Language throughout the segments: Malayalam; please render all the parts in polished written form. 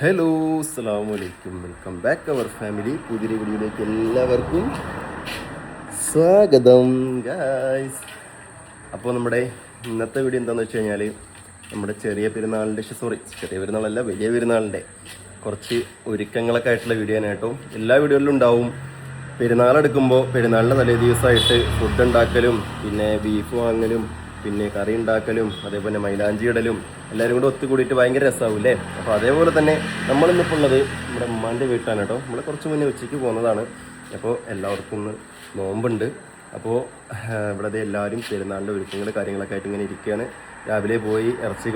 ഹലോ അസ്സലാമു അലൈക്കും, വെൽക്കം ബാക്ക് അവർ ഫാമിലി. പുതിയ വീഡിയോയിലേക്ക് എല്ലാവർക്കും സ്വാഗതം ഗായ്സ്. അപ്പോൾ നമ്മുടെ ഇന്നത്തെ വീഡിയോ എന്താണെന്ന് വെച്ച് കഴിഞ്ഞാൽ നമ്മുടെ ചെറിയ പെരുന്നാളിൻ്റെ വലിയ പെരുന്നാളിൻ്റെ കുറച്ച് ഒരുക്കങ്ങളൊക്കെ ആയിട്ടുള്ള വീഡിയോ ആണ് കേട്ടോ. എല്ലാ വീഡിയോയിലും ഉണ്ടാവും. പെരുന്നാളെടുക്കുമ്പോൾ പെരുന്നാളിൻ്റെ തലേ ദിവസമായിട്ട് ഫുഡ് ഉണ്ടാക്കലും പിന്നെ ബീഫ് വാങ്ങലും പിന്നെ കറി ഉണ്ടാക്കലും അതേപോലെ മൈലാഞ്ചി ഇടലും എല്ലാവരും കൂടെ ഒത്തുകൂടിയിട്ട് ഭയങ്കര രസമാവും അല്ലേ. അപ്പോൾ അതേപോലെ തന്നെ നമ്മളിന്നിപ്പോൾ ഉള്ളത് നമ്മുടെ ഉമ്മാൻ്റെ വീട്ടിലാണ് കേട്ടോ. നമ്മൾ കുറച്ച് മുന്നേ ഉച്ചയ്ക്ക് പോകുന്നതാണ്. അപ്പോൾ എല്ലാവർക്കും ഇന്ന് നോമ്പുണ്ട്. അപ്പോൾ ഇവിടെ എല്ലാവരും പെരുന്നാളിൻ്റെ ഒരുക്കങ്ങൾ കാര്യങ്ങളൊക്കെ ആയിട്ട് ഇങ്ങനെ ഇരിക്കുകയാണ്. രാവിലെ പോയി ബീഫ് ഇറച്ചി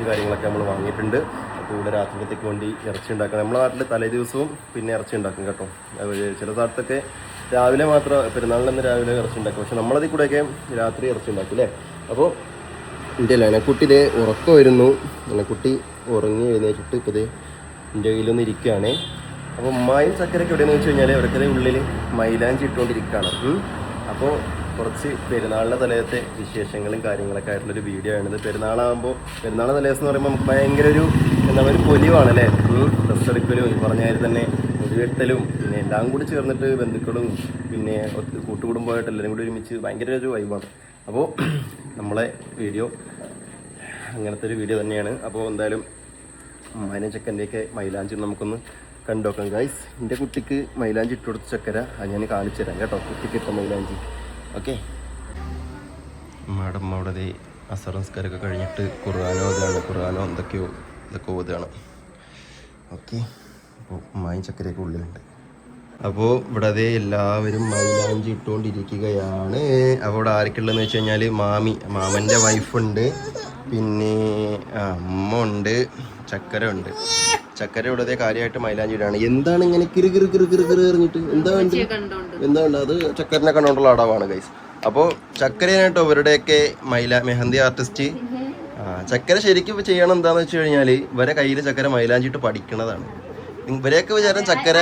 കാര്യങ്ങളൊക്കെ നമ്മൾ വാങ്ങിയിട്ടുണ്ട്. അപ്പോൾ ഇവിടെ രാത്രിയിലത്തേക്ക് വേണ്ടി ഇറച്ചി ഉണ്ടാക്കണം. നമ്മുടെ നാട്ടിൽ തലേ ദിവസവും പിന്നെ ഇറച്ചി ഉണ്ടാക്കും കേട്ടോ. ചില സ്ഥലത്തൊക്കെ രാവിലെ മാത്രം പെരുന്നാളിന് രാവിലെ ഇറച്ചി ഉണ്ടാക്കും. പക്ഷെ നമ്മളതിൽ കൂടെയൊക്കെ രാത്രി ഇറച്ചി ഉണ്ടാക്കും അല്ലേ. അപ്പോൾ എൻ്റെ ലനക്കുട്ടി ഇതേ ഉറക്കം വരുന്നു. ലനക്കുട്ടി ഉറങ്ങി എഴുന്നേറ്റിട്ട് ഇപ്പോൾ ഇതേ എൻ്റെ കയ്യിലൊന്ന് ഇരിക്കുകയാണേ. അപ്പോൾ ഉമ്മായും ചക്കരയൊക്കെ എവിടെയെന്ന് വെച്ച് കഴിഞ്ഞാൽ അവർക്കതേ ഉള്ളിൽ മൈലാഞ്ചി ഇട്ടുകൊണ്ടിരിക്കുകയാണ്. അപ്പോൾ കുറച്ച് പെരുന്നാളിൻ്റെ തലേത്തെ വിശേഷങ്ങളും കാര്യങ്ങളൊക്കെ ആയിട്ടുള്ളൊരു വീഡിയോ ആണിത്. പെരുന്നാൾ തലേദിവസം എന്ന് പറയുമ്പോൾ നമുക്ക് ഭയങ്കര ഒരു പൊലിവാണല്ലേ. ഡ്രസ്സ് എടുക്കലും ഈ പറഞ്ഞ കാര്യം തന്നെ മുടിവെട്ടലും പിന്നെ എല്ലാം കൂടി ചേർന്നിട്ട് ബന്ധുക്കളും പിന്നെ കൂട്ടുകുടുംബമായിട്ട് എല്ലാവരും കൂടി ഒരുമിച്ച് ഭയങ്കര ഒരു വൈബാണ്. അപ്പോൾ നമ്മളെ വീഡിയോ അങ്ങനത്തെ ഒരു വീഡിയോ തന്നെയാണ്. അപ്പോൾ എന്തായാലും ഉമ്മാനെ ചക്കൻ്റെയൊക്കെ മൈലാഞ്ചി നമുക്കൊന്ന് കണ്ടുനോക്കാം ഗൈസ്. എൻ്റെ കുട്ടിക്ക് മൈലാഞ്ചി ഇട്ട് കൊടുത്ത ചക്കര അത് ഞാൻ കാണിച്ചു തരാം കേട്ടോ. കുട്ടിക്ക് ഇട്ട മൈലാഞ്ചി. ഓക്കെ, മാഡം അവിടെ അസർ നിസ്കാരമൊക്കെ കഴിഞ്ഞിട്ട് ഖുർആാനോ ഇതൊക്കെ ഓതുകയാണ്. ഓക്കെ, അപ്പോൾ ഉമ്മായും ചക്കരയൊക്കെ ഉള്ളിലുണ്ട്. അപ്പോൾ ഇവിടെ എല്ലാവരും മൈലാഞ്ചി ഇട്ടുകൊണ്ടിരിക്കുകയാണ്. അപ്പോൾ ഇവിടെ ആരൊക്കെയുള്ളതെന്ന് വെച്ച് കഴിഞ്ഞാൽ മാമൻ്റെ വൈഫുണ്ട്, പിന്നെ അമ്മ ഉണ്ട്, ചക്കര ഉണ്ട്. ചക്കര ഇവിടെ കാര്യമായിട്ട് മൈലാഞ്ചി ഇടാണ്. എന്താണ് ഇങ്ങനെ കിറു എറിഞ്ഞിട്ട് എന്താണ് അത് ചക്കരനെ കണ്ടുകൊണ്ടുള്ള അടവാണ് ഗൈസ്. അപ്പോൾ ചക്കരയായിട്ടോ ഇവരുടെയൊക്കെ മെഹന്തി ആർട്ടിസ്റ്റ്. ചക്കര ശരിക്കും ചെയ്യണം എന്താന്ന് വെച്ച് കഴിഞ്ഞാൽ ഇവരെ കയ്യിൽ ചക്കര മൈലാഞ്ചിട്ട് പഠിക്കണതാണ്. ഇവരെയൊക്കെ വിചാരം ചക്കര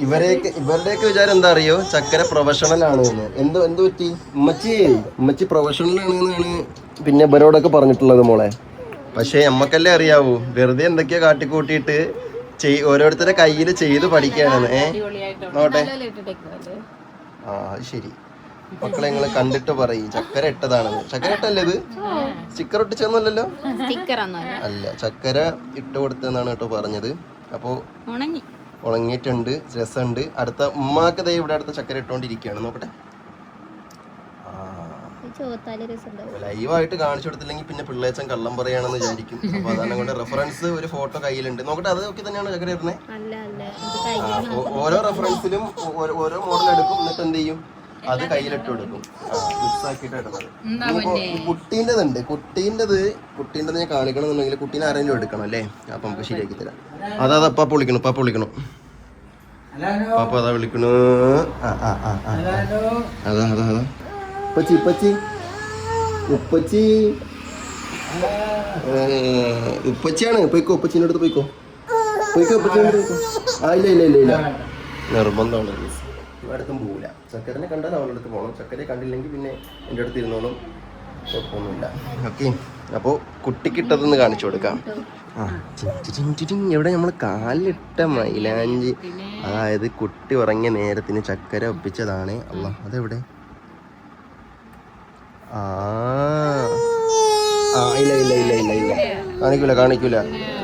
ഇവരുടെയൊക്കെ വിചാരം എന്താ അറിയോ, ചക്കര പ്രൊഫഷണൽ ആണ് എന്ന്. എന്ത് പറ്റി ഉമ്മച്ചി പ്രൊഫഷണൽ ആണെന്നാണ് പിന്നെ ഇവരോടൊക്കെ പറഞ്ഞിട്ടുള്ളത് മോളെ. പക്ഷെ നമ്മക്കല്ലേ അറിയാവൂ, വെറുതെ എന്തൊക്കെയോ കാട്ടിക്കൂട്ടിയിട്ട് ഓരോരുത്തരുടെ കയ്യിൽ ചെയ്ത് പഠിക്കാനാണ്. നോട്ടെ, അത് ശരി. മക്കളെ നിങ്ങൾ കണ്ടിട്ട് പറയും ചക്കര ഇട്ടതാണെന്ന്. ചക്കര ഇട്ടല്ലേ ഇത്? സ്റ്റിക്കർ ഒട്ടിച്ചൊന്നുമല്ലല്ലോ? അല്ല, ചക്കര ഇട്ട് കൊടുത്തെന്നാണ് കേട്ടോ പറഞ്ഞത്. അപ്പോ ഉണങ്ങിയിട്ടുണ്ട്, രസമുണ്ട്. അടുത്ത ഉമ്മാക്ക് ഇവിടെ അടുത്ത ചക്കര ഇട്ടോണ്ടിരിക്കുകയാണ്. നോക്കട്ടെ, ലൈവായിട്ട് കാണിച്ചു കൊടുത്തില്ലെങ്കിൽ പിന്നെ പിള്ളേച്ചൻ കള്ളം പറയാണെന്ന് വിചാരിക്കും. അപ്പൊ അതാണ് കൊണ്ട് റെഫറൻസ് ഒരു ഫോട്ടോ കയ്യിലുണ്ട്. നോക്കട്ടെ, അത് ഒക്കെ തന്നെയാണ് ചക്കര ഇടുന്നത്. ഓരോ റെഫറൻസിലും ഓരോ മോഡൽ എടുക്കും, എന്നിട്ട് എന്ത് ചെയ്യും, അത് കയ്യിലിട്ട് കൊടുക്കും. മിക്സ് ആക്കിയിട്ട് ഇടുന്നത്. കുട്ടീൻ്റെത് ഞാൻ കാണിക്കണമെന്നുണ്ടെങ്കിൽ കുട്ടീനെ ആരെങ്കിലും എടുക്കണം അല്ലേ. അപ്പൊ നമുക്ക് ശരിയാക്കി തരാം. അതാ പാപ്പ വിളിക്കണം പാപ്പ അതാ വിളിക്കണു. അതാ ഉപ്പച്ചിയാണ്. പോയിക്കോ, ഉപ്പച്ചീൻ്റെ അടുത്ത് പോയിക്കോ. ഇല്ല നിർബന്ധമാണ്. അടുത്തും പോവില്ല. ചക്കരനെ കണ്ടാൽ അവളുടെ അടുത്ത് പോകണം. ചക്കരയെ കണ്ടില്ലെങ്കിൽ പിന്നെ എൻ്റെ അടുത്ത് ഇരുന്നോളും, കുഴപ്പമൊന്നുമില്ല. ഓക്കെ, അപ്പോൾ കുട്ടിക്കിട്ടതെന്ന് കാണിച്ചു കൊടുക്കാം. എവിടെ നമ്മൾ കാലിലിട്ട മൈലാഞ്ചി, അതായത് കുട്ടി ഉറങ്ങിയ നേരത്തിന് ചക്കര ഒപ്പിച്ചതാണ്. അല്ലാ, അതെവിടെ? ഇല്ല കാണിക്കൂല.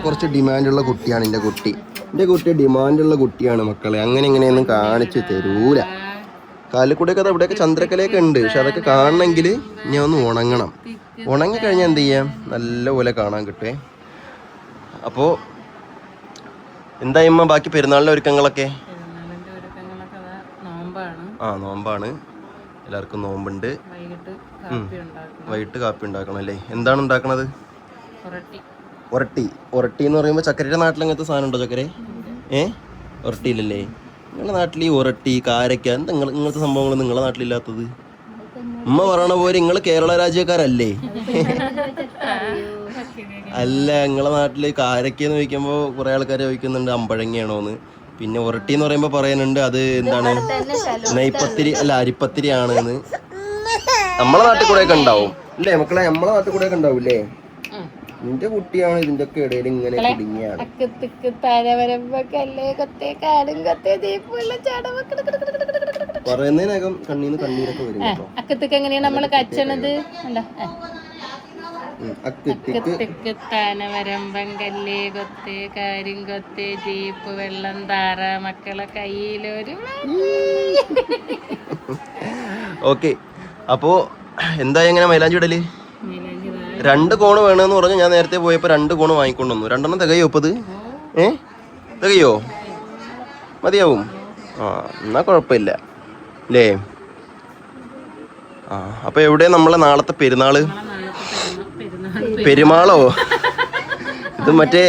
കുറച്ച് ഡിമാൻഡുള്ള കുട്ടിയാണ് എൻ്റെ കുട്ടി ഡിമാൻഡുള്ള കുട്ടിയാണ് മക്കളെ. അങ്ങനെ ഇങ്ങനെയൊന്നും കാണിച്ചു തരൂല. കാലിക്കൂടെയൊക്കെ അത് ഇവിടെയൊക്കെ ചന്ദ്രക്കലയൊക്കെ ഉണ്ട്. പക്ഷെ അതൊക്കെ കാണണമെങ്കിൽ ഞാൻ ഒന്ന് ഉണങ്ങി കഴിഞ്ഞാൽ എന്ത് ചെയ്യാം, നല്ലപോലെ കാണാൻ കിട്ടുവേ. അപ്പോൾ എന്തായമ്മ ബാക്കി പെരുന്നാളിൻ്റെ ഒരുക്കങ്ങളൊക്കെ? നോമ്പാണ്, എല്ലാവർക്കും നോമ്പുണ്ട്. വൈകിട്ട് കാപ്പി ഉണ്ടാക്കണം അല്ലേ. എന്താണ് ഉണ്ടാക്കണത്? ഒരട്ടി എന്ന് പറയുമ്പോൾ ചക്കരയുടെ നാട്ടിൽ അങ്ങനത്തെ സാധനം ഉണ്ടോ ചക്കര? ഒരട്ടിയില്ലല്ലേ? നിങ്ങളുടെ നാട്ടിൽ ഈ ഒരട്ടി, കാരക്ക, എന്താ ഇങ്ങനത്തെ സംഭവങ്ങൾ നിങ്ങളുടെ നാട്ടിലില്ലാത്തത്? ഉമ്മ പറയണ പോലെ നിങ്ങൾ കേരള രാജ്യക്കാരല്ലേ? അല്ല, നിങ്ങളെ നാട്ടിൽ കാരക്കെന്ന് ചോദിക്കുമ്പോൾ കുറെ ആൾക്കാർ ചോദിക്കുന്നുണ്ട് അമ്പഴങ്ങയാണോന്ന്. പിന്നെ ഒരട്ടി എന്ന് പറയുമ്പോൾ പറയാനുണ്ട് അത് എന്താണ്, നെയ്പത്തിരി അല്ല അരിപ്പത്തിരി ആണെന്ന്. നമ്മളെ നാട്ടിൽ കൂടെ ഒക്കെ ഉണ്ടാവും അല്ലേ മക്കളെ? നമ്മളെ നാട്ടിൽ കൂടെ ഒക്കെ ഉണ്ടാവും അല്ലേ? നിന്റെ കുട്ടിയാണ് ഇതിന്റെ ഒക്കെ ഇടയിൽ ഇങ്ങനെ കുടുങ്ങിയാണ്. പറയുന്നതിനകം കണ്ണീന്ന് കണ്ണീരൊക്കെ വരും. അക്കത്തേക്ക് എങ്ങനെയാണ് നമ്മള് കച്ചണത്? താനവരമ്പങ്കല്ലേ കൊത്തേ കരിങ്കൊത്തേ ജീപ്പ് വെള്ളം താറ മക്കളെ കയ്യിലൊരു. ഓക്കെ, അപ്പോ എന്താ എങ്ങനെ മൈലാഞ്ചി ഇടല്? 2 കോണ് വേണമെന്ന് പറഞ്ഞു. ഞാൻ നേരത്തെ പോയപ്പോ 2 കോണ് വാങ്ങിക്കൊണ്ടുവന്നു. 2 തികയോ ഇപ്പത്? തികയോ? മതിയാവും. എന്നാ കുഴപ്പമില്ല അല്ലേ? അപ്പൊ എവിടെ നമ്മളെ നാളത്തെ പെരുന്നാള്? പെരുമാളോ? ഇത് മറ്റേ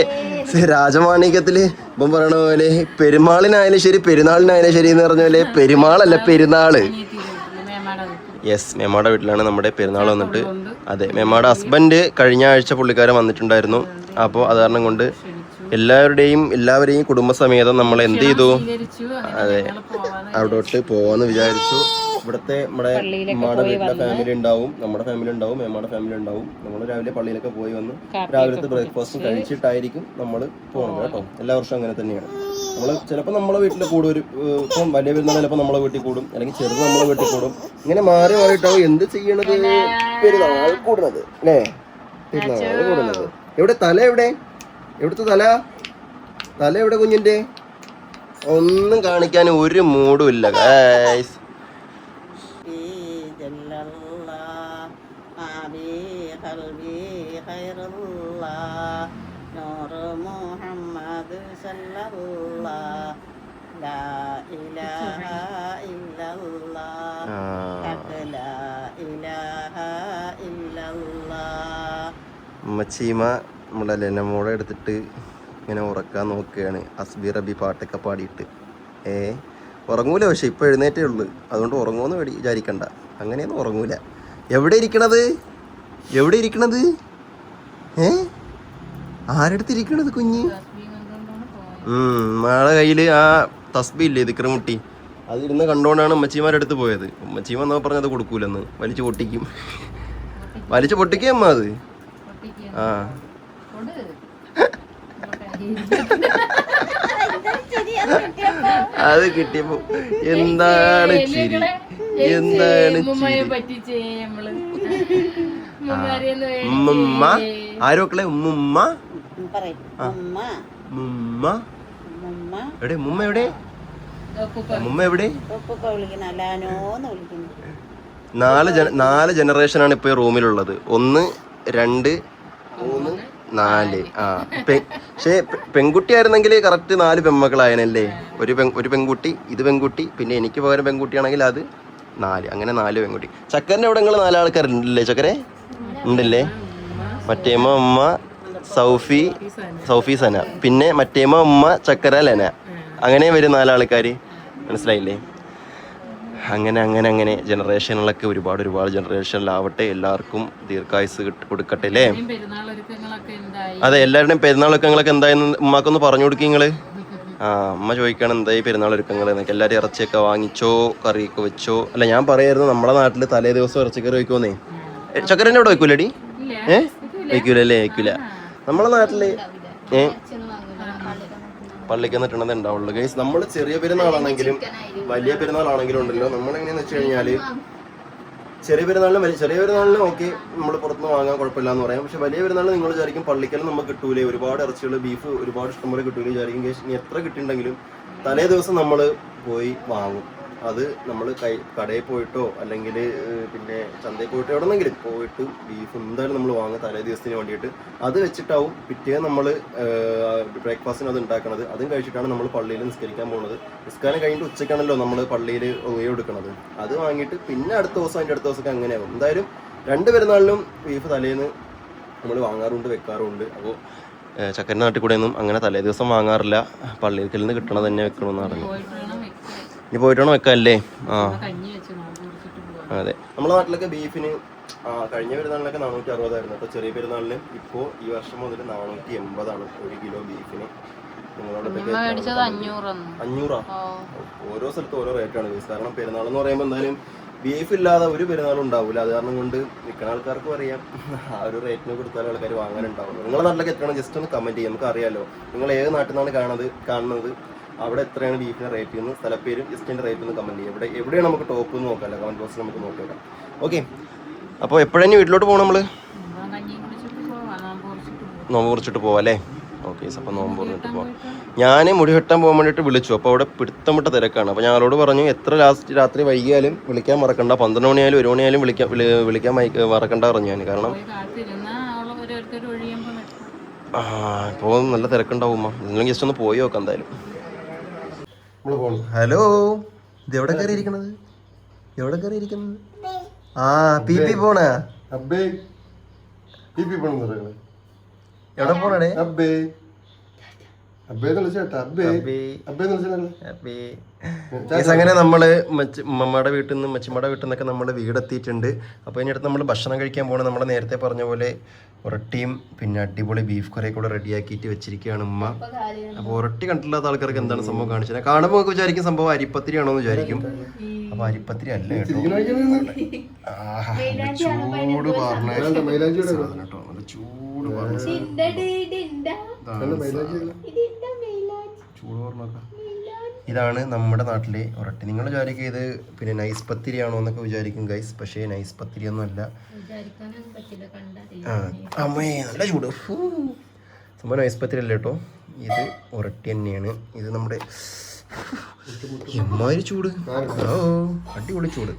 രാജമാണിക്യത്തില് ഇപ്പം പറയണ പോലെ പെരുമാളിനായാലും ശരി പെരുന്നാളിനായാലും ശരി എന്ന് പറഞ്ഞ പോലെ പെരുമാളല്ല പെരുന്നാള്. യെസ്, മേമ്മയുടെ വീട്ടിലാണ് നമ്മുടെ പെരുന്നാൾ വന്നിട്ട്. അതെ, മേമ്മയുടെ ഹസ്ബൻഡ് കഴിഞ്ഞ ആഴ്ച പുള്ളിക്കാരൻ വന്നിട്ടുണ്ടായിരുന്നു. അപ്പോൾ അത് കാരണം കൊണ്ട് എല്ലാവരെയും കുടുംബസമേതം നമ്മൾ എന്ത് ചെയ്തു? അതെ, അവിടോട്ട് പോവാന്ന് വിചാരിച്ചു. ഇവിടുത്തെ നമ്മുടെ ഉമ്മയുടെ വീട്ടിലെ ഫാമിലി ഉണ്ടാവും, നമ്മുടെ ഫാമിലി ഉണ്ടാവും, മേമ്മയുടെ ഫാമിലി ഉണ്ടാവും. നമ്മൾ രാവിലെ പള്ളിയിലൊക്കെ പോയി വന്ന് രാവിലത്തെ ബ്രേക്ക്ഫാസ്റ്റും കഴിച്ചിട്ടായിരിക്കും നമ്മൾ പോകുന്നത് കേട്ടോ. എല്ലാ വർഷവും അങ്ങനെ തന്നെയാണ്. നമ്മൾ ചിലപ്പോൾ നമ്മളെ വീട്ടിൽ കൂടും. ഇപ്പം വലിയ പെരുന്നാൾ ചിലപ്പോൾ നമ്മളെ വീട്ടിൽ കൂടും, അല്ലെങ്കിൽ ചെറുത് നമ്മളെ വീട്ടിൽ കൂടും. ഇങ്ങനെ മാറി മാറിയിട്ടാവും എന്ത് ചെയ്യണത്? പെരുന്നാൾ കൂടുന്നത് അല്ലേ? പെരുന്നാൾ കൂടുന്നത്. എവിടെ തല? എവിടുത്തെ തല എവിടെ കുഞ്ഞിന്റെ? ഒന്നും കാണിക്കാൻ ഒരു മൂഡും ഇല്ല ഗൈസ്. ഉമ്മച്ചീമ നമ്മുടെ ലെനമോളെ എടുത്തിട്ട് ഇങ്ങനെ ഉറക്കാൻ നോക്കുകയാണ്. അസ്ബി റബി പാട്ടൊക്കെ പാടിയിട്ട്. ഉറങ്ങൂല, പക്ഷെ ഇപ്പൊ എഴുന്നേറ്റേ ഉള്ളു. അതുകൊണ്ട് ഉറങ്ങുമെന്ന് വിചാരിക്കണ്ട, അങ്ങനെയൊന്നും ഉറങ്ങൂല. എവിടെ ഇരിക്കണത്? ആരെടുത്തിരിക്കണത് കുഞ്ഞ്? മഴ കയ്യില് ആ തസ്ബി ഇല്ലേ, ദിക്രമുട്ടി, അതിരുന്ന് കണ്ടോണ്ടാണ് ഉമ്മച്ചിമാരെടുത്ത് പോയത്. ഉമ്മച്ചീമ എന്നാ പറഞ്ഞത് കൊടുക്കൂലെന്ന്. വലിച്ചു പൊട്ടിക്കും അമ്മ അത്. അത് കിട്ടിയപ്പോ എന്താണ് ചിരി? ഉമ്മ ആരോക്കളെ? ഉമ്മുമ്മ എവിടെ? ഉമ്മ എവിടെ? ഉമ്മ എവിടെ? 4 ജനറേഷനാണ് ഇപ്പൊ റൂമിലുള്ളത്. 1, 2, 3, 4. പക്ഷേ പെൺകുട്ടി ആയിരുന്നെങ്കിൽ കറക്റ്റ് 4 പെൺമക്കളായനല്ലേ. ഒരു പെൺകുട്ടി, ഇത് പെൺകുട്ടി, പിന്നെ എനിക്ക് പകരം പെൺകുട്ടിയാണെങ്കിൽ അത് 4. അങ്ങനെ 4 പെൺകുട്ടി. ചക്കരൻ്റെ അവിടെ നിങ്ങൾ 4 ആൾക്കാരുണ്ടല്ലേ? ചക്കരെ ഉണ്ടല്ലേ? മറ്റേമ്മ ഉമ്മ സൗഫി സന, പിന്നെ മറ്റേമ്മ ഉമ്മ ചക്കര ലെന, അങ്ങനെ വരും 4 ആൾക്കാർ. മനസ്സിലായില്ലേ? അങ്ങനെ ജനറേഷനുകളൊക്കെ ഒരുപാട് ജനറേഷനിലാവട്ടെ. എല്ലാവർക്കും ദീർഘായുസ് കൊടുക്കട്ടെ അല്ലേ? അതെ, എല്ലാവരുടെയും പെരുന്നാൾ ഒരുക്കങ്ങളൊക്കെ എന്തായെന്ന് ഉമ്മാക്കൊന്ന് പറഞ്ഞു കൊടുക്കും നിങ്ങള്. അമ്മ ചോദിക്കണം എന്തായി പെരുന്നാൾ ഒരുക്കങ്ങൾ എന്നൊക്കെ. എല്ലാവരും ഇറച്ചിയൊക്കെ വാങ്ങിച്ചോ, കറിയൊക്കെ വെച്ചോ? അല്ല, ഞാൻ പറയായിരുന്നു നമ്മുടെ നാട്ടിൽ തലേ ദിവസം ഇറച്ചിക്കറി വയ്ക്കുമെന്നേ. ചക്കരൻ്റെ അവിടെ വയ്ക്കൂലടി? വയ്ക്കൂലല്ലേ? വയ്ക്കൂല. നമ്മളെ നാട്ടില് പള്ളിക്ക് നിട്ടുള്ളത് ഉണ്ടാവുള്ളൂ ഗൈസ്. നമ്മൾ ചെറിയ പെരുന്നാളാണെങ്കിലും വലിയ പെരുന്നാളാണെങ്കിലും ഉണ്ടല്ലോ, നമ്മളെങ്ങനെയാന്ന് വെച്ച് കഴിഞ്ഞാല് ചെറിയ പെരുന്നാളിന് ഓക്കെ നമ്മൾ പുറത്തുനിന്ന് വാങ്ങാൻ കുഴപ്പമില്ല എന്ന് പറയാം. പക്ഷെ വലിയ പെരുന്നാളിന് നിങ്ങൾ വിചാരിക്കും പള്ളിക്കലും നമുക്ക് കിട്ടൂലേ, ഒരുപാട് ഇറച്ചികൾ, ബീഫ് ഒരുപാട് ഇഷ്ടംപോലെ കിട്ടൂലേ വിചാരിക്കും. ഗൈസ്, ഇനി എത്ര കിട്ടിയിട്ടുണ്ടെങ്കിലും തലേ ദിവസം നമ്മൾ പോയി വാങ്ങും. അത് നമ്മൾ കടയിൽ പോയിട്ടോ അല്ലെങ്കിൽ പിന്നെ ചന്തയിൽ പോയിട്ടോ എവിടെന്നെങ്കിലും പോയിട്ട് ബീഫ് എന്തായാലും നമ്മൾ വാങ്ങും തലേ ദിവസത്തിന് വേണ്ടിയിട്ട്. അത് വെച്ചിട്ടാവും പിറ്റേ നമ്മൾ ബ്രേക്ക്ഫാസ്റ്റിന് അത് ഉണ്ടാക്കണത്. അതും കഴിച്ചിട്ടാണ് നമ്മൾ പള്ളിയിൽ നിസ്കരിക്കാൻ പോകുന്നത്. നിസ്കാരം കഴിഞ്ഞിട്ട് ഉച്ചയ്ക്കാണല്ലോ നമ്മൾ പള്ളിയിൽ ഉപയോഗം. അത് വാങ്ങിയിട്ട് പിന്നെ അടുത്ത ദിവസമൊക്കെ അങ്ങനെയാവും. എന്തായാലും 2 പെരുന്നാളിലും ബീഫ് തലേന്ന് നമ്മൾ വാങ്ങാറുണ്ട്, വെക്കാറുണ്ട്. അപ്പോൾ ചക്കര നാട്ടിൽ കൂടെ ഒന്നും അങ്ങനെ തലേ ദിവസം വാങ്ങാറില്ല. പള്ളിയിൽ നിന്ന് കിട്ടണത് തന്നെ വെക്കണമെന്നാണ്. ഇനി പോയിട്ടാണോ വെക്കാല്ലേ? അതെ, നമ്മുടെ നാട്ടിലൊക്കെ ബീഫിന് കഴിഞ്ഞ പെരുന്നാളിലൊക്കെ 460 അപ്പോൾ ചെറിയ പെരുന്നാളിന് ഇപ്പോൾ ഈ വർഷം മുതൽ 480 1 കിലോ ബീഫിന്. നിങ്ങളോടൊക്കെ 500. ഓരോ സ്ഥലത്ത് ഓരോ റേറ്റാണ്. കാരണം പെരുന്നാൾ എന്ന് പറയുമ്പോൾ എന്തായാലും ബീഫ് ഇല്ലാതെ ഒരു പെരുന്നാളും ഉണ്ടാവില്ല. അത് കാരണം കൊണ്ട് നിൽക്കുന്ന ആൾക്കാർക്കും അറിയാം ആ ഒരു റേറ്റിന് കൊടുത്താൽ ആൾക്കാർ വാങ്ങാനുണ്ടാവുള്ളൂ. നിങ്ങളുടെ നാട്ടിലൊക്കെ എത്രയാണ് ജസ്റ്റ് ഒന്ന് കമൻറ്റ് ചെയ്യാം, നമുക്ക് അറിയാമല്ലോ. നിങ്ങൾ ഏത് നാട്ടിൽ നിന്നാണ് കാണുന്നത്, അവിടെ എത്രയാണ് ബീഫിന് റേറ്റ് എന്ന് സ്ഥലപ്പേരും ജസ്റ്റിൻ്റെ റേറ്റ് ഒന്ന് കമൻറ്റ് ചെയ്യാം. എവിടെയാണ് നമുക്ക് ടോപ്പ് എന്ന് നോക്കാമല്ലോ, കമൻറ്റ് ബോക്സിൽ നമുക്ക് നോക്കിയേക്കാം. ഓക്കെ, അപ്പോൾ എപ്പോഴാണ് വീട്ടിലോട്ട് പോകണം നമ്മൾ? നോമ്പ് കുറിച്ചിട്ട് പോവാം അല്ലേ? ഓക്കെ, അപ്പോൾ നോമ്പ് പറഞ്ഞിട്ട് പോവാം. ഞാൻ മുടി വെട്ടാൻ പോകാൻ വേണ്ടിയിട്ട് വിളിച്ചു. അപ്പോൾ അവിടെ പിടുത്തമിട്ട തിരക്കാണ്. അപ്പോൾ ഞങ്ങളോട് പറഞ്ഞു എത്ര രാത്രി വൈകിയാലും വിളിക്കാൻ മറക്കണ്ട, 12 മണിയായാലും 1 മണിയായാലും വിളിക്കാൻ മറക്കണ്ട പറഞ്ഞു ഞാൻ. കാരണം ഇപ്പോൾ നല്ല തിരക്കുണ്ടാവുമ്മ. നിങ്ങൾ ജസ്റ്റ് ഒന്ന് പോയി നോക്കാം എന്തായാലും. ഹലോ, ഇത് എവിടെ കയറി ഇരിക്കണത്? എവിടെ കയറി ഇരിക്കുന്നത്? ആ പി പി പോണേ. എവിടെ പോണേ? അങ്ങനെ നമ്മള് മമ്മയുടെ വീട്ടിൽ നിന്ന് മച്ചിമ്മയുടെ വീട്ടിൽ നിന്നൊക്കെ നമ്മള് വീടെത്തിയിട്ടുണ്ട്. അപ്പോൾ ഇതിനടുത്ത് നമ്മൾ ഭക്ഷണം കഴിക്കാൻ പോകണം. നമ്മൾ നേരത്തെ പറഞ്ഞ പോലെ ഒരട്ടിയും പിന്നെ അടിപൊളി ബീഫ് കറിയും കൂടെ റെഡിയാക്കിയിട്ട് വെച്ചിരിക്കുകയാണ് ഉമ്മ. അപ്പോൾ ഒരട്ടി കണ്ടില്ലാത്ത ആൾക്കാർക്ക് എന്താണ് സംഭവം കാണിച്ചത്? കാണുമ്പോൾ നമുക്ക് വിചാരിക്കും സംഭവം അരിപ്പത്തിരി ആണോ എന്ന് വിചാരിക്കും. അപ്പൊ അരിപ്പത്തിരി അല്ല കേട്ടോ. ചൂട് പറഞ്ഞ കേട്ടോ, നല്ല ചൂട് പറഞ്ഞ ചൂട് പറഞ്ഞോക്കാം. ഇതാണ് നമ്മുടെ നാട്ടിലെ ഒരട്ടി. നിങ്ങൾ വിചാരിക്കും ഇത് പിന്നെ നൈസ് പത്തിരി ആണോ എന്നൊക്കെ വിചാരിക്കും ഗൈസ്. പക്ഷേ നൈസ് പത്തിരി ഒന്നും അല്ല. അമ്മേ നല്ല ചൂട്. സംഭവം നൈസ് പത്തിരി അല്ല കേട്ടോ, ഇത് ഒരട്ടി തന്നെയാണ്. ഇത് നമ്മുടെ എമ്മാതിരി ചൂട്. ഓ അടിപൊളി ചൂട്,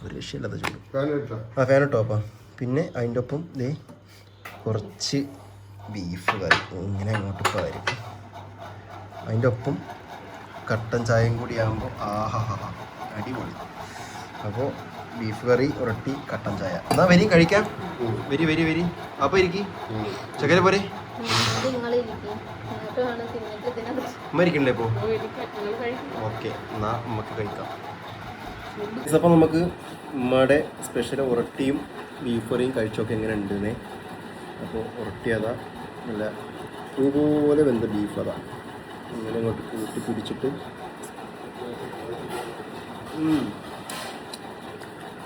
ഒരു രക്ഷയില്ലാത്ത ചൂട്. ആ ഫാൻ ഇട്ടോ അപ്പം. പിന്നെ അതിൻ്റെ ഒപ്പം ദേ കുറച്ച് ബീഫ് കറി ഇങ്ങനെ അങ്ങോട്ട് പോരും. അതിൻ്റെ ഒപ്പം കട്ടൻ ചായയും കൂടി ആകുമ്പോൾ ആഹാ അടിപൊളി. അപ്പോൾ ബീഫ് കറി ഒരട്ടി കട്ടൻ ചായ. എന്നാ വരി കഴിക്കാം. വരി അപ്പോൾ ഇരിക്കി ചക്കര പോരെ. അമ്മ ഇരിക്കണില്ലേ ഇപ്പോൾ? ഓക്കെ, എന്നാ നമുക്ക് കഴിക്കാം. അപ്പോൾ നമുക്ക് ഉമ്മയുടെ സ്പെഷ്യൽ ഉരട്ടിയും ബീഫ് കറിയും കഴിച്ചൊക്കെ എങ്ങനെ ഉണ്ടെന്നേ. അപ്പോൾ ഉരട്ടി അതാ നല്ല പൂപോലെ വെന്ത ബീഫ് അതാ ഇങ്ങനെ അങ്ങോട്ട് കൂട്ടി പിടിച്ചിട്ട്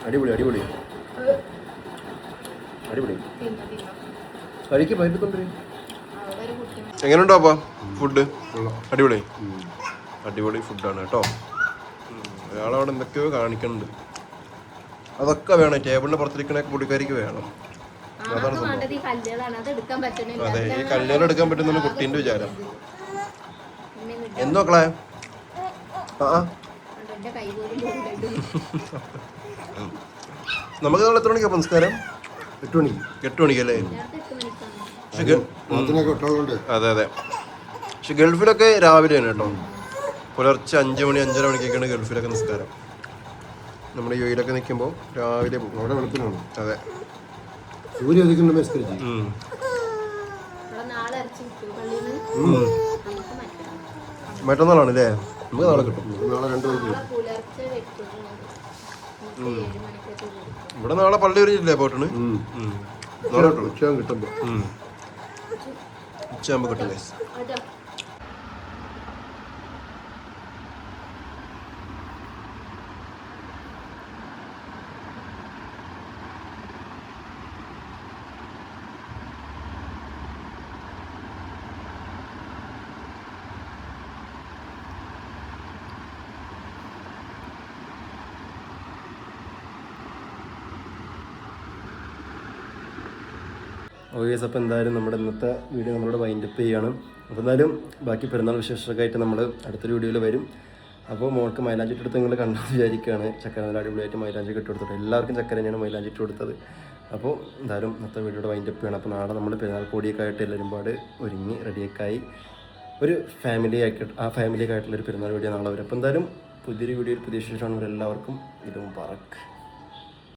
അടിപൊളി അടിപൊളി അടിപൊളി. കഴിക്ക് പറ്റുന്നുണ്ട്. എങ്ങനെയുണ്ടോ അപ്പാ ഫുഡ്? അടിപൊളി അടിപൊളി ഫുഡാണ് കേട്ടോ. ഒരാളവിടെ എന്തൊക്കെയോ കാണിക്കുന്നുണ്ട്. അതൊക്കെ വേണം, ടേബിളിന്റെ പുറത്തിരിക്കണ പുള്ളിക്കാരിക്ക് വേണം. അതാണ് സംഭവം. അതെ, ഈ കല്ലുകൾ എടുക്കാൻ പറ്റുന്ന കുട്ടീൻ്റെ വിചാരം. എന്തോ മക്കളെ? നമുക്ക് നാളെ എത്ര മണിക്കാ സംസ്കാരം? 8 മണിക്കല്ലേ? അതെ അതെ. പക്ഷെ ഗൾഫിലൊക്കെ രാവിലെയാണ് കേട്ടോ. പുലർച്ചെ 5 മണി 5:30 മണിക്കൊക്കെയാണ് ഗൾഫിലൊക്കെ നിസ്കാരം. നമ്മുടെ ഈ വെയിലൊക്കെ നിൽക്കുമ്പോൾ രാവിലെ പോകും. അവിടെ വെളുപ്പിനാണ്. അതെ, സൂര്യ മറ്റന്നാളാണ് അല്ലേ? നമുക്ക് നാളെ കിട്ടും. നാളെ 2 മണിക്ക് ഇവിടെ നാളെ പള്ളി ഒരുങ്ങില്ലേ പോട്ടിന്? ഉച്ചയാകുമ്പോൾ കിട്ടും. ഓക്കെ, അപ്പോൾ എന്തായാലും നമ്മുടെ ഇന്നത്തെ വീഡിയോ നമ്മളോട് വൈൻഡപ്പ് ചെയ്യണം. അപ്പോൾ എന്തായാലും ബാക്കി പെരുന്നാൾ വിശേഷമൊക്കെ ആയിട്ട് നമ്മൾ അടുത്തൊരു വീഡിയോയിൽ വരും. അപ്പോൾ മോൾക്ക് മൈലാഞ്ചി ഇട്ടെടുത്ത് നിങ്ങൾ കണ്ടെന്ന് വിചാരിക്കുകയാണ്. ചക്കര നല്ല അടിപൊളിയായിട്ട് മൈലാഞ്ചി ഇട്ട് കൊടുത്തിട്ട് എല്ലാവർക്കും ചക്കര തന്നെയാണ് മൈലാഞ്ചി ഇട്ട് കൊടുത്തത്. അപ്പോൾ എന്തായാലും ഇന്നത്തെ വീഡിയോയുടെ വൈൻഡപ്പ് ചെയ്യണം. അപ്പോൾ നാളെ നമ്മൾ പെരുന്നാൾ കോടിയൊക്കെ ആയിട്ട് എല്ലാവരും പാട് ഒരുങ്ങി റെഡിയൊക്കെ ആയി ഒരു ഫാമിലിയൊക്കെ ആയിട്ടുള്ളൊരു പെരുന്നാൾ വീഡിയോ നാളെ വരും. അപ്പോൾ എന്തായാലും പുതിയൊരു വീഡിയോയിൽ പുതിയ വിശേഷമാണ് എല്ലാവർക്കും. ഇത് മുബാറക്ക്.